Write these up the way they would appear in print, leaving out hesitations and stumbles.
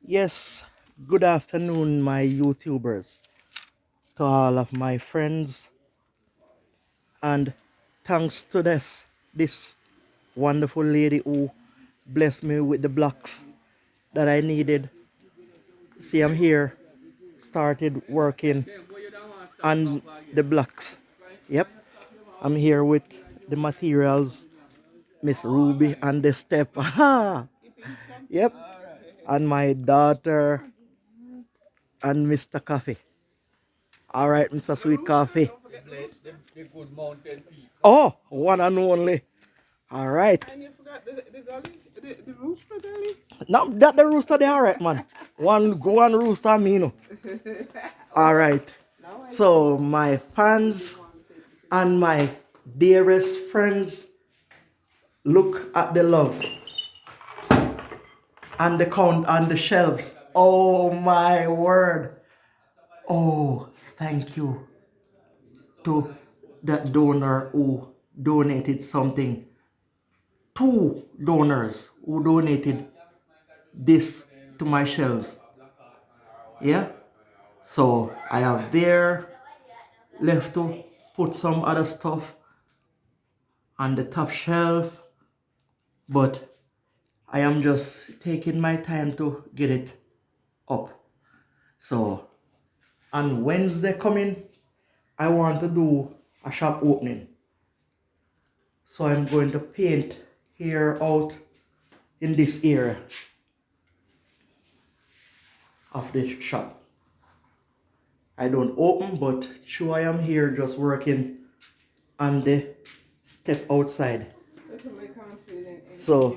Yes, good afternoon, my YouTubers, to all of my friends, and thanks to this wonderful lady who blessed me with the blocks that I needed. See, I'm here, started working on the blocks. Yep, I'm here with the materials, Miss Ruby and the step. Yep, and my daughter and Mr. Coffee. All right, Mr. Sweet Coffee. Oh, one and only. All right. And you forgot the gully, the rooster gully? Now that the rooster there, all right, man. One rooster, me no. All right. So my fans and my dearest friends, look at the love and the count on the shelves. Oh my word. Oh, thank you to that donor who donated something. Two donors who donated this to my shelves. Yeah. So I have there left to put some other stuff on the top shelf, but I am just taking my time to get it up. So on Wednesday coming, I want to do a shop opening. So I'm going to paint here out in this area of the shop. I don't open, but sure I am here just working on the step outside. So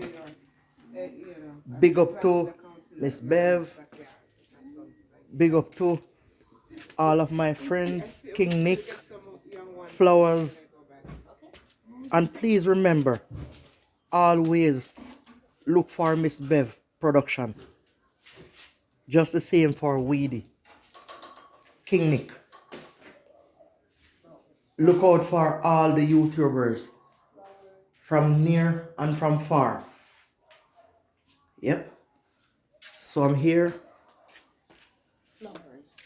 big up to Miss Bev, big up to all of my friends, King Nick, Flowers, and please remember, always look for Miss Bev production. Just the same for Weedy, King Nick. Look out for all the YouTubers from near and from far. Yep. So I'm here. Flowers.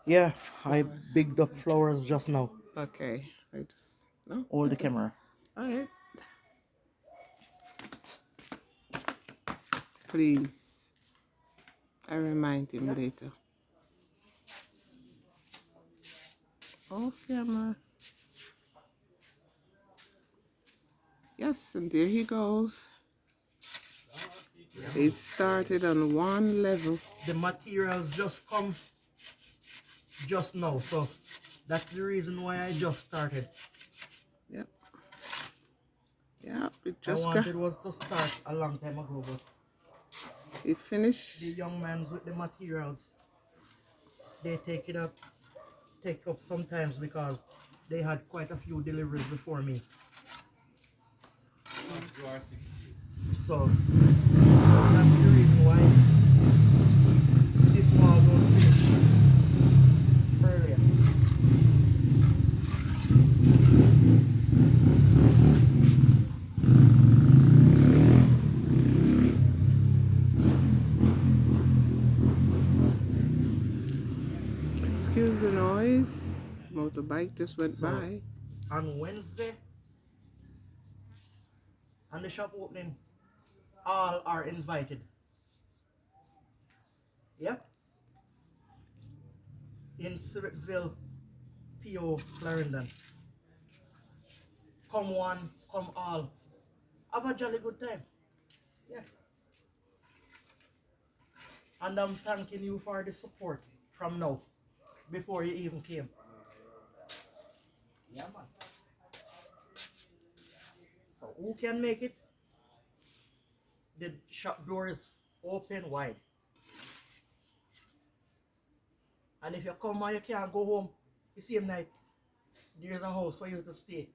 Yeah, I bigged up Flowers just now. Okay. I just no. Hold the camera. Alright. Please. I remind him later. Oh, camera. Yes, and there he goes. It started on one level. The materials just come just now, so that's the reason why I just started. Yep. Yeah, it I just wanted was to start a long time ago, but it finished. the young mans with the materials, they take up sometimes because they had quite a few deliveries before me. So that's the reason why this wall don't finish earlier. Excuse the noise. Motorbike just went by. On Wednesday, on the shop opening, all are invited. Yep. In Civitville, PO, Clarendon. Come one, come all. Have a jolly good time. Yeah. And I'm thanking you for the support from now, before you even came. Yeah, man. So who can make it? The shop door is open wide. And if you come and you can't go home the same night, there's a house for you to stay.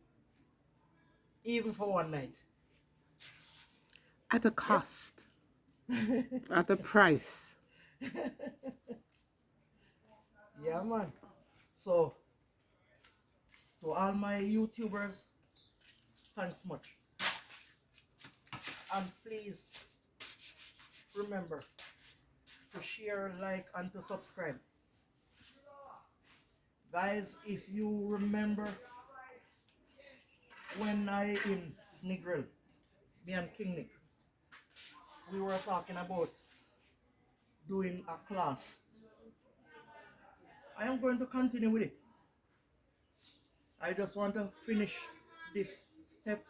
Even for one night. At a cost. At a price. Yeah, man. So, to all my YouTubers, thanks much. And please remember, to share, like, and to subscribe. Guys, if you remember when I in Negril, me and King Nick, we were talking about doing a class. I am going to continue with it. I just want to finish this step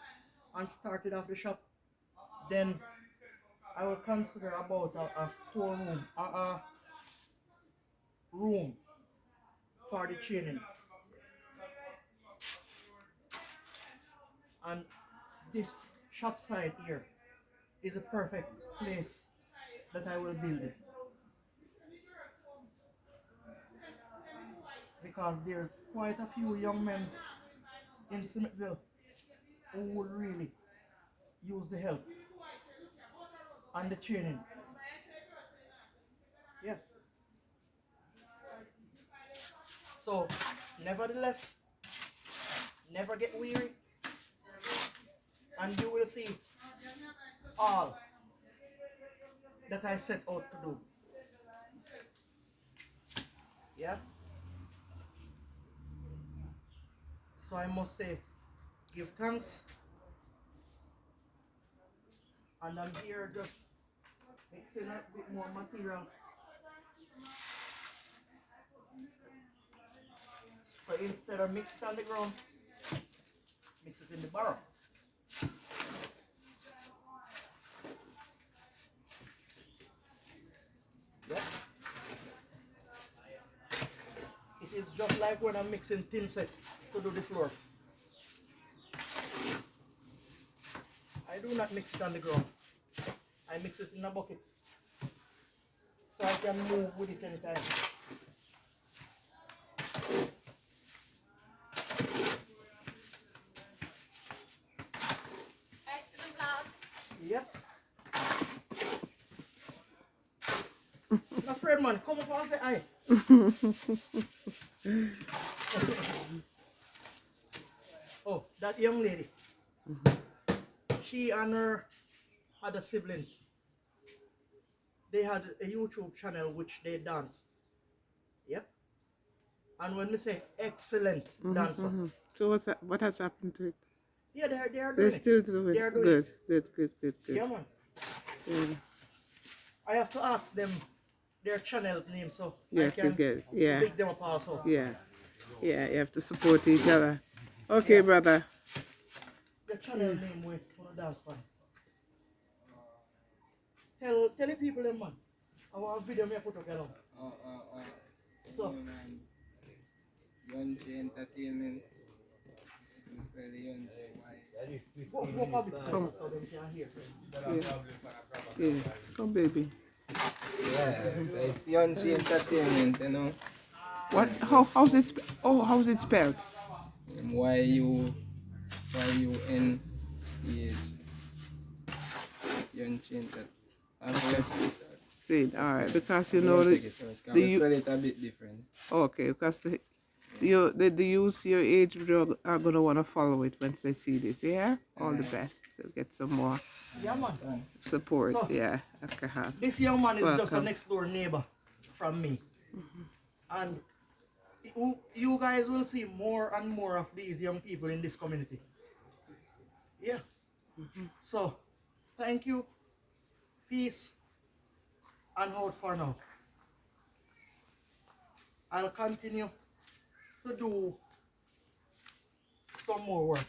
and start it off the shop. Then I will consider about a storeroom, a room for the training. And this shop side here is a perfect place that I will build it. Because there's quite a few young men in Smithville who would really use the help and the training. Yeah. So, nevertheless, never get weary, and you will see all that I set out to do. Yeah. So I must say, give thanks, and I'm here just mixing a bit more material. But instead of mix it on the ground, mix it in the barrel. Yeah. It is just like when I'm mixing tin set to do the floor. I do not mix it on the ground. I mix it in a bucket so I can move with it anytime. Yep. My friend, man, come up and say hi. Oh, that young lady. She and her other siblings, they had a YouTube channel which they danced. Yep. And when we say excellent dancer, So what has happened to it? yeah, they are They're doing still it. doing They are it. doing Good, it. good. Yeah, man. Yeah. I have to ask them their channel's name so You I have to can get, yeah, pick them up also. yeah, you have to support each other. Okay, Yeah. brother. The channel name we want to dance for. Tell the people them, man. I want a video me put together. So, Yonji Entertainment. Mr. Yonji. walk a bit closer so they can hear. Yeah. Come, baby. Yes, it's Yonji Entertainment, you know. What? How's it spelled? Yunch. Yonji Entertainment. I'm going to check it out. Say it, all right, because you I'm know going to the, check it out. the We you, spell it a bit different. okay, because the youth your age group are gonna wanna follow it once they see this. Yeah, all the best. So get some more Yeah, man. support. So, Yeah, okay. this young man is just a Welcome. next door neighbor from me. And you guys will see more and more of these young people in this community. Yeah. So, thank you, peace, and hold for now. I'll continue to do some more work.